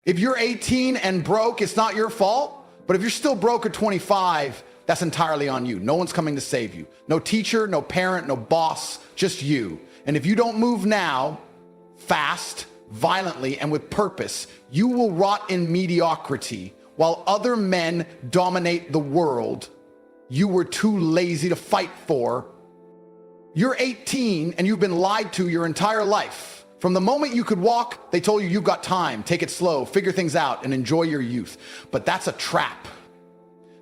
If you're 18 and broke, it's not your fault. But if you're still broke at 25, that's entirely on you. No one's coming to save you. No teacher, no parent, no boss, just you. And if you don't move now, fast, violently, and with purpose, you will rot in mediocrity while other men dominate the world you were too lazy to fight for. You're 18 and you've been lied to your entire life. From the moment you could walk, they told you you've got time, take it slow, figure things out, and enjoy your youth. But that's a trap.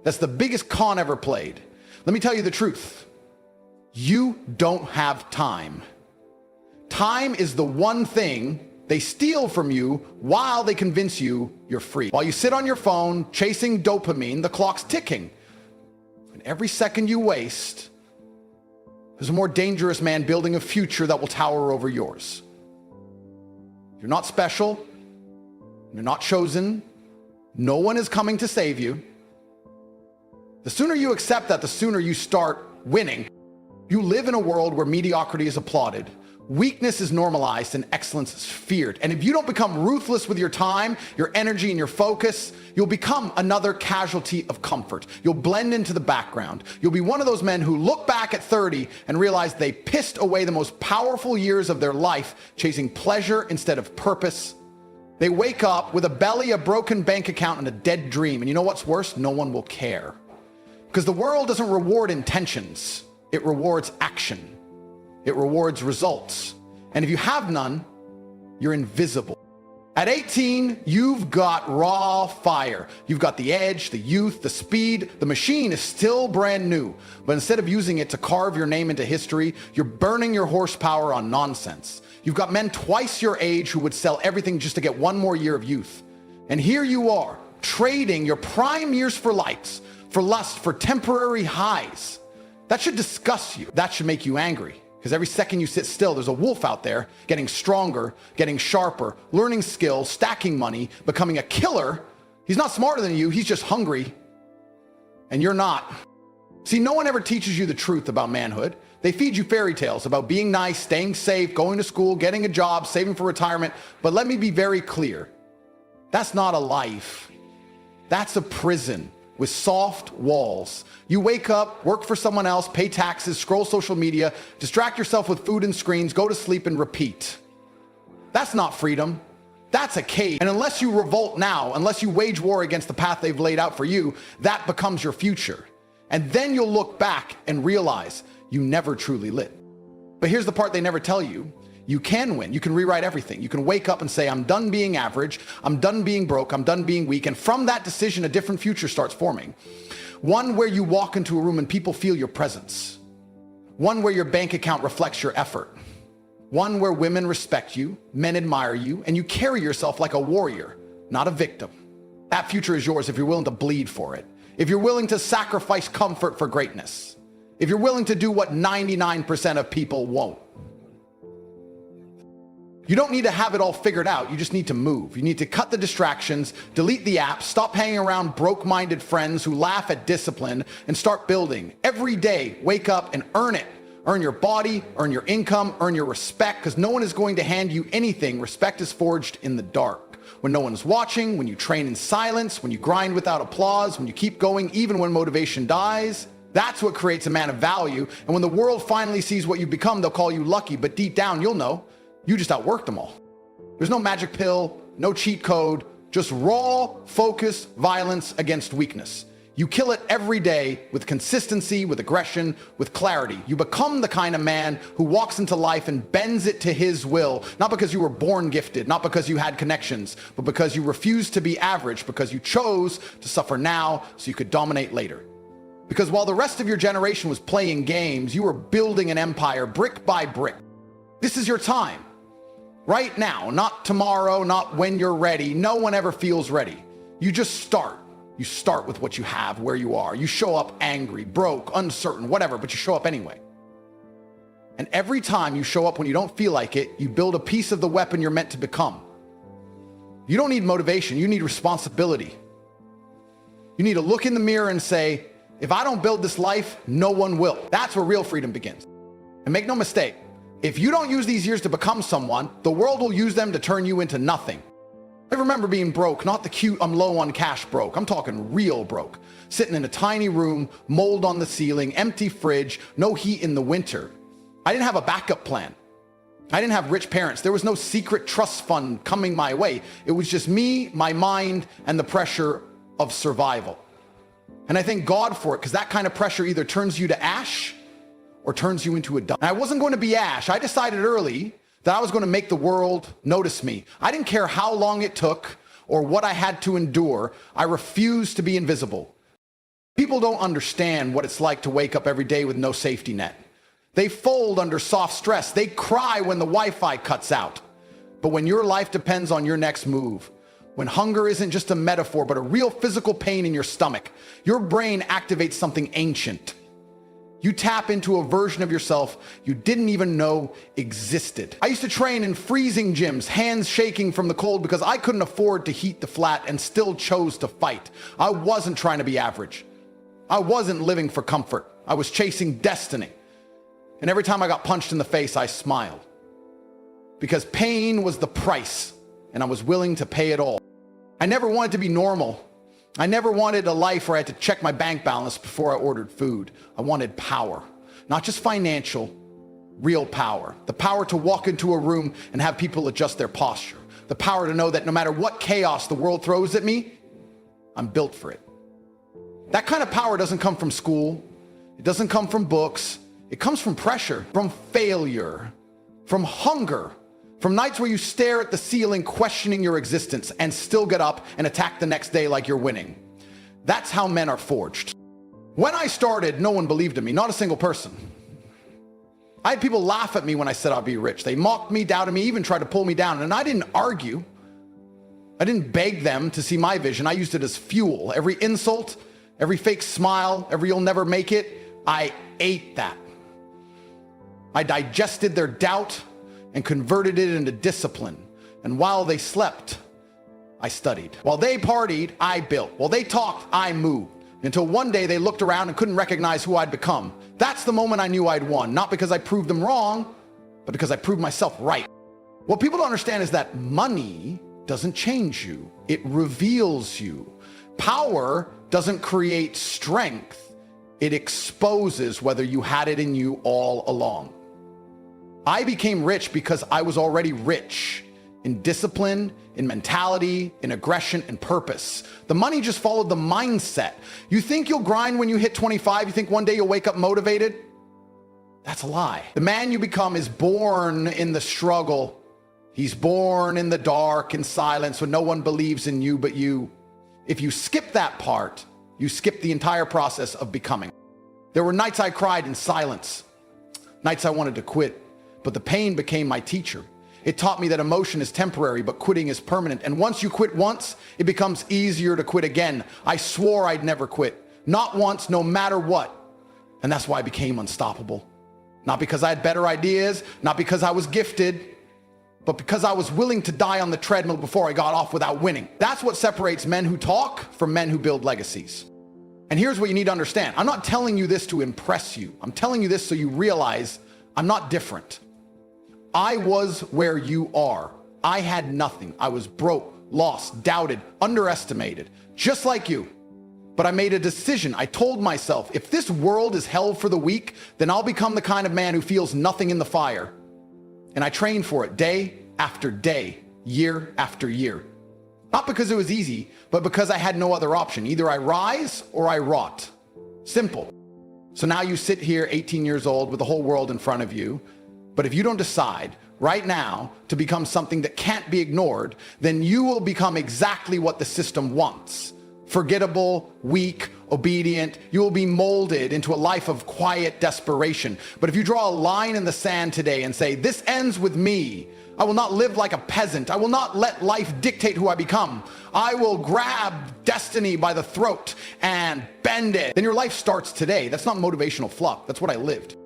That's the biggest con ever played. Let me tell you the truth. You don't have time. Time is the one thing they steal from you while they convince you you're free. While you sit on your phone chasing dopamine, the clock's ticking. And every second you waste, there's a more dangerous man building a future that will tower over yours. You're not special. You're not chosen. No one is coming to save you. The sooner you accept that, the sooner you start winning. You live in a world where mediocrity is applauded, weakness is normalized, and excellence is feared. And if you don't become ruthless with your time, your energy, and your focus, you'll become another casualty of comfort. You'll blend into the background. You'll be one of those men who look back at 30 and realize they pissed away the most powerful years of their life chasing pleasure instead of purpose. They wake up with a belly, a broken bank account, and a dead dream. And you know what's worse? No one will care. Because the world doesn't reward intentions. It rewards action. It rewards results. And if you have none, you're invisible. At 18, you've got raw fire. You've got the edge, the youth, the speed. The machine is still brand new. But instead of using it to carve your name into history, you're burning your horsepower on nonsense. You've got men twice your age who would sell everything just to get one more year of youth. And here you are, trading your prime years for lights, for lust, for temporary highs. That should disgust you. That should make you angry. Because every second you sit still, there's a wolf out there getting stronger, getting sharper, learning skills, stacking money, becoming a killer. He's not smarter than you, he's just hungry. And you're not. See, no one ever teaches you the truth about manhood. They feed you fairy tales about being nice, staying safe, going to school, getting a job, saving for retirement. But let me be very clear. That's not a life. That's a prison with soft walls. You wake up, work for someone else, pay taxes, scroll social media, distract yourself with food and screens, go to sleep and repeat. That's not freedom. That's a cage. And unless you revolt now, unless you wage war against the path they've laid out for you, that becomes your future. And then you'll look back and realize you never truly lived. But here's the part they never tell you. You can win. You can rewrite everything. You can wake up and say, I'm done being average. I'm done being broke. I'm done being weak. And from that decision, a different future starts forming. One where you walk into a room and people feel your presence. One where your bank account reflects your effort. One where women respect you, men admire you, and you carry yourself like a warrior, not a victim. That future is yours if you're willing to bleed for it. If you're willing to sacrifice comfort for greatness. If you're willing to do what 99% of people won't. You don't need to have it all figured out. You just need to move. You need to cut the distractions, delete the apps, stop hanging around broke-minded friends who laugh at discipline, and start building. Every day, wake up and earn it. Earn your body, earn your income, earn your respect, because no one is going to hand you anything. Respect is forged in the dark. When no one's watching, when you train in silence, when you grind without applause, when you keep going even when motivation dies, that's what creates a man of value. And when the world finally sees what you've become, they'll call you lucky, but deep down, you'll know. You just outworked them all. There's no magic pill, no cheat code, just raw, focused violence against weakness. You kill it every day with consistency, with aggression, with clarity. You become the kind of man who walks into life and bends it to his will, not because you were born gifted, not because you had connections, but because you refused to be average, because you chose to suffer now so you could dominate later. Because while the rest of your generation was playing games, you were building an empire brick by brick. This is your time. Right now, not tomorrow, not when you're ready. No one ever feels ready. You just start. You start with what you have, where you are. You show up angry, broke, uncertain, whatever, but you show up anyway. And every time you show up when you don't feel like it, you build a piece of the weapon you're meant to become. You don't need motivation, you need responsibility. You need to look in the mirror and say, if I don't build this life, no one will. That's where real freedom begins. And make no mistake, if you don't use these years to become someone, the world will use them to turn you into nothing. I remember being broke, not the cute, I'm low on cash broke. I'm talking real broke. Sitting in a tiny room, mold on the ceiling, empty fridge, no heat in the winter. I didn't have a backup plan. I didn't have rich parents. There was no secret trust fund coming my way. It was just me, my mind, and the pressure of survival. And I thank God for it, because that kind of pressure either turns you to ash or turns you into a dump. And I wasn't going to be ash. I decided early that I was going to make the world notice me. I didn't care how long it took or what I had to endure. I refused to be invisible. People don't understand what it's like to wake up every day with no safety net. They fold under soft stress. They cry when the Wi-Fi cuts out. But when your life depends on your next move, when hunger isn't just a metaphor, but a real physical pain in your stomach, your brain activates something ancient. You tap into a version of yourself you didn't even know existed. I used to train in freezing gyms, hands shaking from the cold because I couldn't afford to heat the flat and still chose to fight. I wasn't trying to be average. I wasn't living for comfort. I was chasing destiny. And every time I got punched in the face, I smiled. Because pain was the price, and I was willing to pay it all. I never wanted to be normal. I never wanted a life where I had to check my bank balance before I ordered food. I wanted power, not just financial, real power. The power to walk into a room and have people adjust their posture. The power to know that no matter what chaos the world throws at me, I'm built for it. That kind of power doesn't come from school. It doesn't come from books. It comes from pressure, from failure, from hunger, from nights where you stare at the ceiling questioning your existence and still get up and attack the next day like you're winning. That's how men are forged. When I started, no one believed in me, not a single person. I had people laugh at me when I said I'd be rich. They mocked me, doubted me, even tried to pull me down, and I didn't argue. I didn't beg them to see my vision. I used it as fuel. Every insult, every fake smile, every you'll never make it, I ate that. I digested their doubt and converted it into discipline. And while they slept, I studied. While they partied, I built. While they talked, I moved. Until one day they looked around and couldn't recognize who I'd become. That's the moment I knew I'd won. Not because I proved them wrong, but because I proved myself right. What people don't understand is that money doesn't change you. It reveals you. Power doesn't create strength. It exposes whether you had it in you all along. I became rich because I was already rich in discipline, in mentality, in aggression, and purpose. The money just followed the mindset. You think you'll grind when you hit 25? You think one day you'll wake up motivated? That's a lie. The man you become is born in the struggle. He's born in the dark, in silence, when no one believes in you but you. If you skip that part, you skip the entire process of becoming. There were nights I cried in silence, nights I wanted to quit. But the pain became my teacher. It taught me that emotion is temporary, but quitting is permanent. And once you quit once, it becomes easier to quit again. I swore I'd never quit. Not once, no matter what. And that's why I became unstoppable. Not because I had better ideas, not because I was gifted, but because I was willing to die on the treadmill before I got off without winning. That's what separates men who talk from men who build legacies. And here's what you need to understand. I'm not telling you this to impress you. I'm telling you this so you realize I'm not different. I was where you are. I had nothing. I was broke, lost, doubted, underestimated, just like you. But I made a decision. I told myself, if this world is hell for the weak, then I'll become the kind of man who feels nothing in the fire. And I trained for it day after day, year after year. Not because it was easy, but because I had no other option. Either I rise or I rot. Simple. So now you sit here 18 years old with the whole world in front of you. But if you don't decide right now to become something that can't be ignored, then you will become exactly what the system wants. Forgettable, weak, obedient. You will be molded into a life of quiet desperation. But if you draw a line in the sand today and say, this ends with me, I will not live like a peasant. I will not let life dictate who I become. I will grab destiny by the throat and bend it. Then your life starts today. That's not motivational fluff. That's what I lived.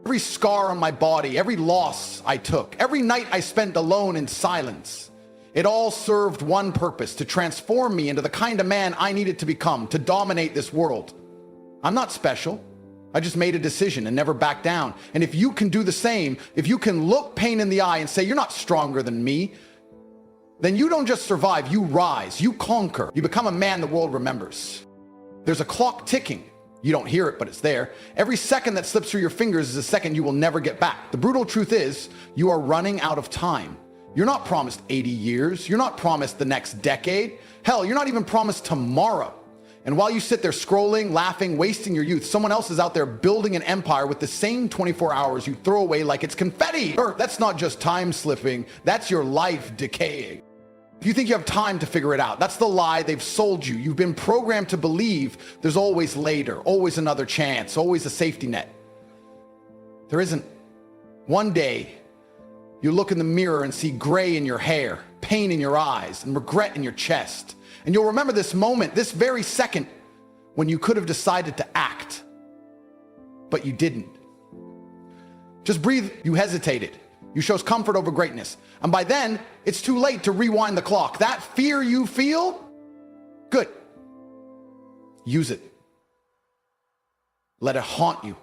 Every scar on my body, every loss I took, every night I spent alone in silence, it all served one purpose: to transform me into the kind of man I needed to become, to dominate this world. I'm not special. I just made a decision and never backed down. And if you can do the same, if you can look pain in the eye and say, you're not stronger than me, then you don't just survive, you rise, you conquer. You become a man the world remembers. There's a clock ticking. You don't hear it, but it's there. Every second that slips through your fingers is a second you will never get back. The brutal truth is, you are running out of time. You're not promised 80 years. You're not promised the next decade. Hell, you're not even promised tomorrow. And while you sit there scrolling, laughing, wasting your youth, someone else is out there building an empire with the same 24 hours you throw away like it's confetti. That's not just time slipping, that's your life decaying. If you think you have time to figure it out, that's the lie they've sold you. You've been programmed to believe there's always later, always another chance, always a safety net. There isn't. One day, you look in the mirror and see gray in your hair, pain in your eyes, and regret in your chest. And you'll remember this moment, this very second, when you could have decided to act, but you didn't. Just breathe. You hesitated. You chose comfort over greatness. And by then, it's too late to rewind the clock. That fear you feel, good. Use it. Let it haunt you.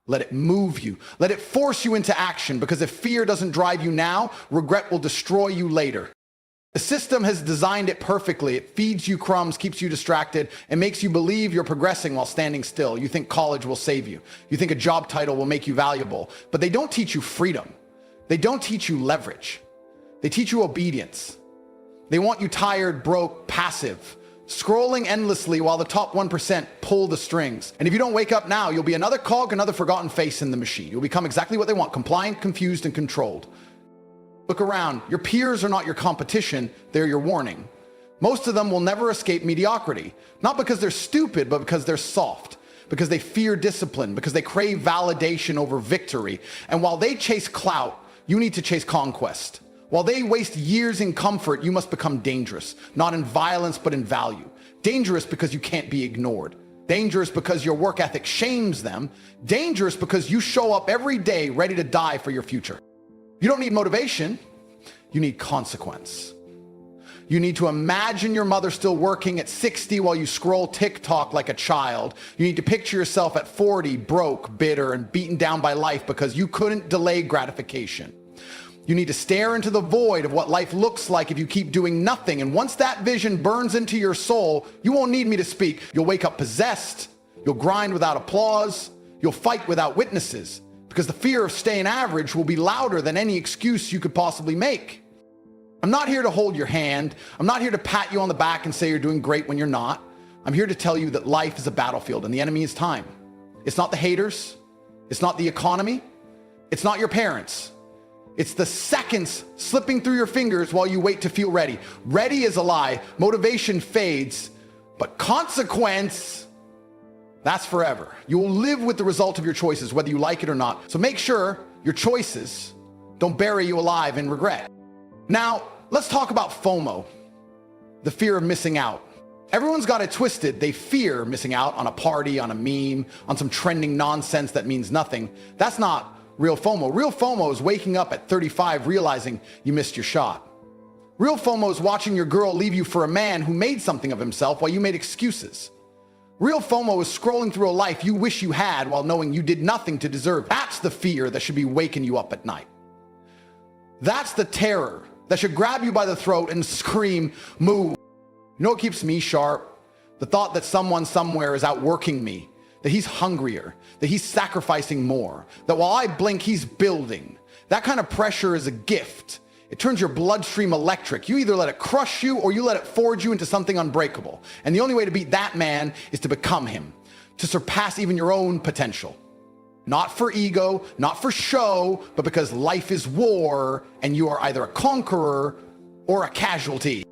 Let it move you. Let it force you into action, because if fear doesn't drive you now, regret will destroy you later. The system has designed it perfectly. It feeds you crumbs, keeps you distracted, and makes you believe you're progressing while standing still. You think college will save you. You think a job title will make you valuable. But they don't teach you freedom. They don't teach you leverage. They teach you obedience. They want you tired, broke, passive, scrolling endlessly while the top 1% pull the strings. And if you don't wake up now, you'll be another cog, another forgotten face in the machine. You'll become exactly what they want, compliant, confused, and controlled. Look around. Your peers are not your competition, they're your warning. Most of them will never escape mediocrity, not because they're stupid, but because they're soft, because they fear discipline, because they crave validation over victory. And while they chase clout, you need to chase conquest. While they waste years in comfort, you must become dangerous, not in violence, but in value. Dangerous because you can't be ignored. Dangerous because your work ethic shames them. Dangerous because you show up every day ready to die for your future. You don't need motivation, you need consequence. You need to imagine your mother still working at 60 while you scroll TikTok like a child. You need to picture yourself at 40, broke, bitter, and beaten down by life because you couldn't delay gratification. You need to stare into the void of what life looks like if you keep doing nothing. And once that vision burns into your soul, you won't need me to speak. You'll wake up possessed. You'll grind without applause. You'll fight without witnesses, because the fear of staying average will be louder than any excuse you could possibly make. I'm not here to hold your hand. I'm not here to pat you on the back and say you're doing great when you're not. I'm here to tell you that life is a battlefield and the enemy is time. It's not the haters. It's not the economy. It's not your parents. It's the seconds slipping through your fingers while you wait to feel ready. Ready is a lie. Motivation fades, but consequence, that's forever. You will live with the result of your choices, whether you like it or not. So make sure your choices don't bury you alive in regret. Now, let's talk about FOMO, the fear of missing out. Everyone's got it twisted. They fear missing out on a party, on a meme, on some trending nonsense that means nothing. That's not real FOMO. Real FOMO is waking up at 35 realizing you missed your shot. Real FOMO is watching your girl leave you for a man who made something of himself while you made excuses. Real FOMO is scrolling through a life you wish you had while knowing you did nothing to deserve it. That's the fear that should be waking you up at night. That's the terror that should grab you by the throat and scream, move. You know what keeps me sharp? The thought that someone somewhere is outworking me, that he's hungrier, that he's sacrificing more, that while I blink, he's building. That kind of pressure is a gift. It turns your bloodstream electric. You either let it crush you or you let it forge you into something unbreakable. And the only way to beat that man is to become him, to surpass even your own potential. Not for ego, not for show, but because life is war and you are either a conqueror or a casualty.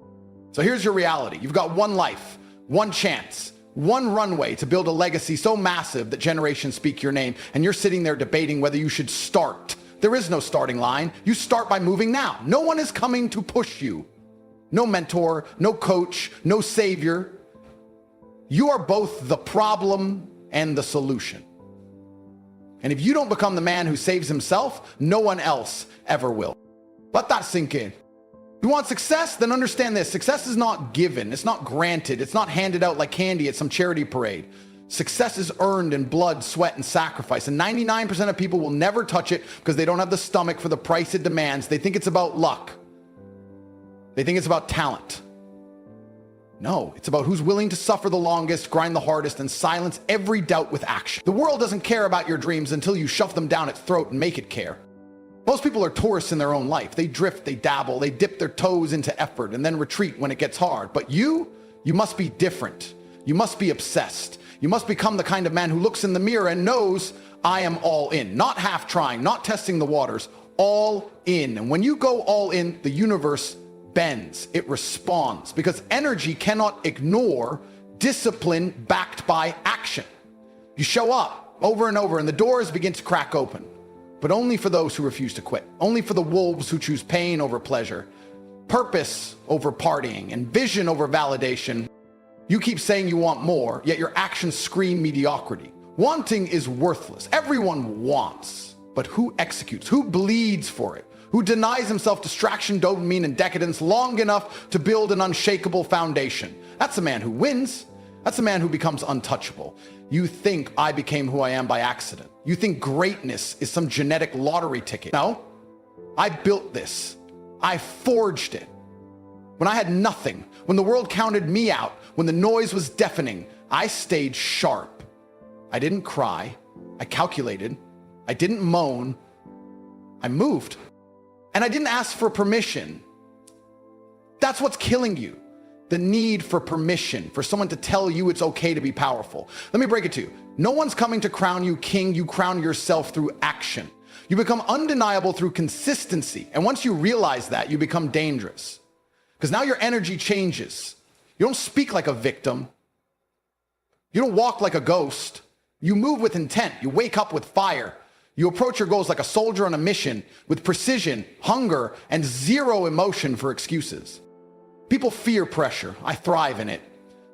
So here's your reality. You've got one life, one chance, one runway to build a legacy so massive that generations speak your name, and you're sitting there debating whether you should start. There is no starting line. You start by moving now. No one is coming to push you. No mentor, no coach, no savior. You are both the problem and the solution. And if you don't become the man who saves himself, no one else ever will. Let that sink in. You want success? Then understand this. Success is not given. It's not granted. It's not handed out like candy at some charity parade. Success is earned in blood, sweat, and sacrifice. And 99% of people will never touch it because they don't have the stomach for the price it demands. They think it's about luck. They think it's about talent. No, it's about who's willing to suffer the longest, grind the hardest, and silence every doubt with action. The world doesn't care about your dreams until you shove them down its throat and make it care. Most people are tourists in their own life. They drift, they dabble, they dip their toes into effort and then retreat when it gets hard. But you must be different. You must be obsessed. You must become the kind of man who looks in the mirror and knows, I am all in. Not half trying, not testing the waters, all in. And when you go all in, the universe bends, it responds, because energy cannot ignore discipline backed by action. You show up over and over and the doors begin to crack open. But only for those who refuse to quit. Only for the wolves who choose pain over pleasure, purpose over partying, and vision over validation. You keep saying you want more, yet your actions scream mediocrity. Wanting is worthless. Everyone wants, but who executes? Who bleeds for it? Who denies himself distraction, dopamine, and decadence long enough to build an unshakable foundation? That's a man who wins. That's a man who becomes untouchable. You think I became who I am by accident. You think greatness is some genetic lottery ticket. No, I built this. I forged it. When I had nothing, when the world counted me out, when the noise was deafening, I stayed sharp. I didn't cry. I calculated. I didn't moan. I moved. And I didn't ask for permission. That's what's killing you. The need for permission, for someone to tell you it's okay to be powerful. Let me break it to you. No one's coming to crown you king. You crown yourself through action. You become undeniable through consistency. And once you realize that, you become dangerous. Because now your energy changes. You don't speak like a victim. You don't walk like a ghost. You move with intent. You wake up with fire. You approach your goals like a soldier on a mission with precision, hunger, and zero emotion for excuses. People fear pressure. I thrive in it.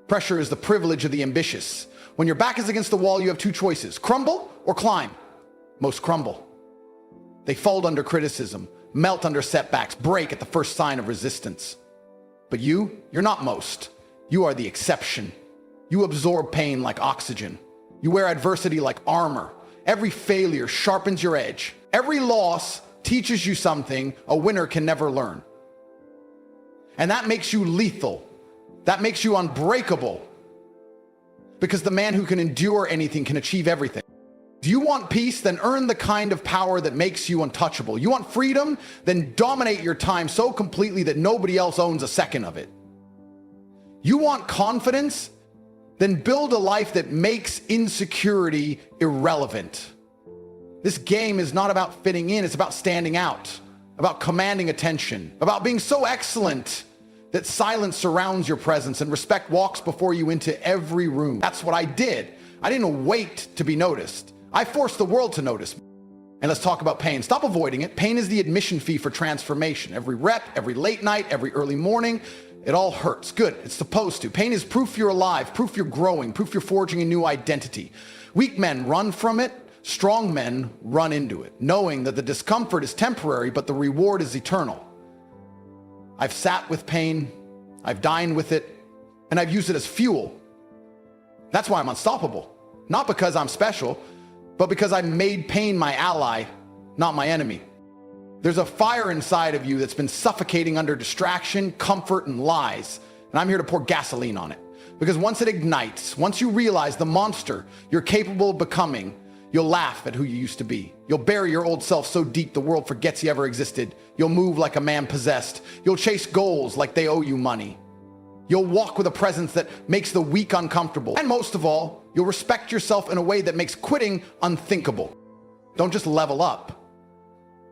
Pressure is the privilege of the ambitious. When your back is against the wall, you have two choices: crumble or climb. Most crumble. They fold under criticism, melt under setbacks, break at the first sign of resistance. But you're not most. You are the exception. You absorb pain like oxygen. You wear adversity like armor. Every failure sharpens your edge. Every loss teaches you something a winner can never learn. And that makes you lethal. That makes you unbreakable. Because the man who can endure anything can achieve everything. Do you want peace? Then earn the kind of power that makes you untouchable. You want freedom? Then dominate your time so completely that nobody else owns a second of it. You want confidence? Then build a life that makes insecurity irrelevant. This game is not about fitting in, it's about standing out, about commanding attention, about being so excellent that silence surrounds your presence and respect walks before you into every room. That's what I did. I didn't wait to be noticed. I forced the world to notice me. And let's talk about pain. Stop avoiding it. Pain is the admission fee for transformation. Every rep, every late night, every early morning, it all hurts. Good, it's supposed to. Pain is proof you're alive, proof you're growing, proof you're forging a new identity. Weak men run from it. Strong men run into it, knowing that the discomfort is temporary, but the reward is eternal. I've sat with pain, I've dined with it, and I've used it as fuel. That's why I'm unstoppable. Not because I'm special, but because I made pain my ally, not my enemy. There's a fire inside of you that's been suffocating under distraction, comfort, and lies, and I'm here to pour gasoline on it. Because once it ignites, once you realize the monster you're capable of becoming, you'll laugh at who you used to be. You'll bury your old self so deep the world forgets you ever existed. You'll move like a man possessed. You'll chase goals like they owe you money. You'll walk with a presence that makes the weak uncomfortable. And most of all, you'll respect yourself in a way that makes quitting unthinkable. Don't just level up.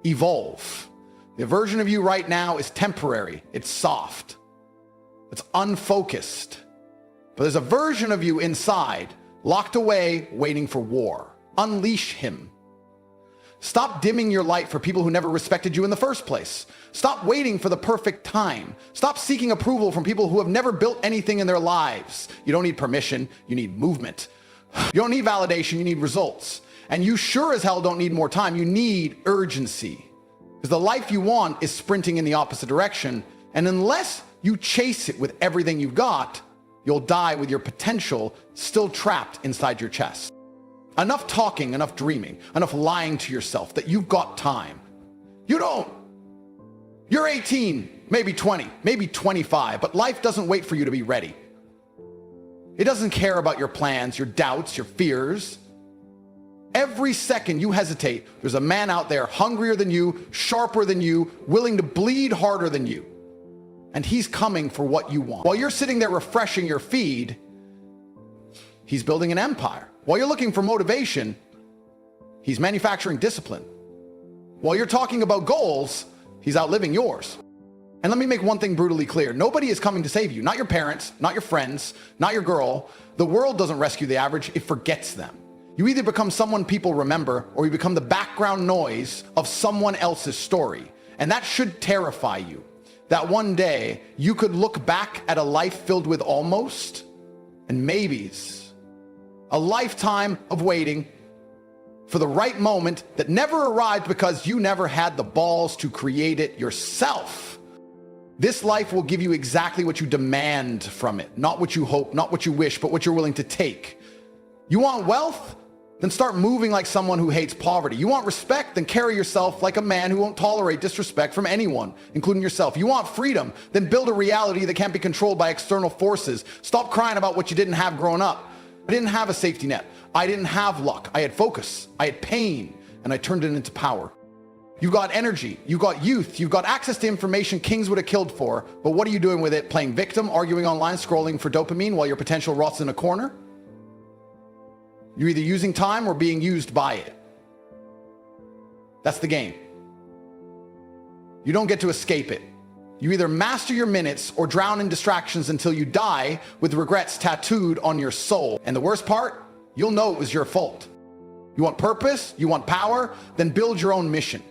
Evolve. The version of you right now is temporary. It's soft. It's unfocused. But there's a version of you inside, locked away, waiting for war. Unleash him. Stop dimming your light for people who never respected you in the first place. Stop waiting for the perfect time. Stop seeking approval from people who have never built anything in their lives. You don't need permission, you need movement. You don't need validation, you need results. And you sure as hell don't need more time, you need urgency. Because the life you want is sprinting in the opposite direction. And unless you chase it with everything you've got, you'll die with your potential still trapped inside your chest. Enough talking, enough dreaming, enough lying to yourself that you've got time. You don't. You're 18, maybe 20, maybe 25, but life doesn't wait for you to be ready. It doesn't care about your plans, your doubts, your fears. Every second you hesitate, there's a man out there hungrier than you, sharper than you, willing to bleed harder than you. And he's coming for what you want. While you're sitting there refreshing your feed, he's building an empire. While you're looking for motivation, he's manufacturing discipline. While you're talking about goals, he's outliving yours. And let me make one thing brutally clear. Nobody is coming to save you. Not your parents, not your friends, not your girl. The world doesn't rescue the average, it forgets them. You either become someone people remember, or you become the background noise of someone else's story. And that should terrify you. That one day you could look back at a life filled with almost and maybes. A lifetime of waiting for the right moment that never arrived because you never had the balls to create it yourself. This life will give you exactly what you demand from it, not what you hope, not what you wish, but what you're willing to take. You want wealth? Then start moving like someone who hates poverty. You want respect? Then carry yourself like a man who won't tolerate disrespect from anyone, including yourself. You want freedom? Then build a reality that can't be controlled by external forces. Stop crying about what you didn't have growing up. I didn't have a safety net. I didn't have luck. I had focus. I had pain, and I turned it into power. You got energy. You got youth. You've got access to information kings would have killed for. But what are you doing with it? Playing victim, arguing online, scrolling for dopamine while your potential rots in a corner? You're either using time or being used by it. That's the game. You don't get to escape it. You either master your minutes or drown in distractions until you die with regrets tattooed on your soul. And the worst part, you'll know it was your fault. You want purpose? You want power? Then build your own mission.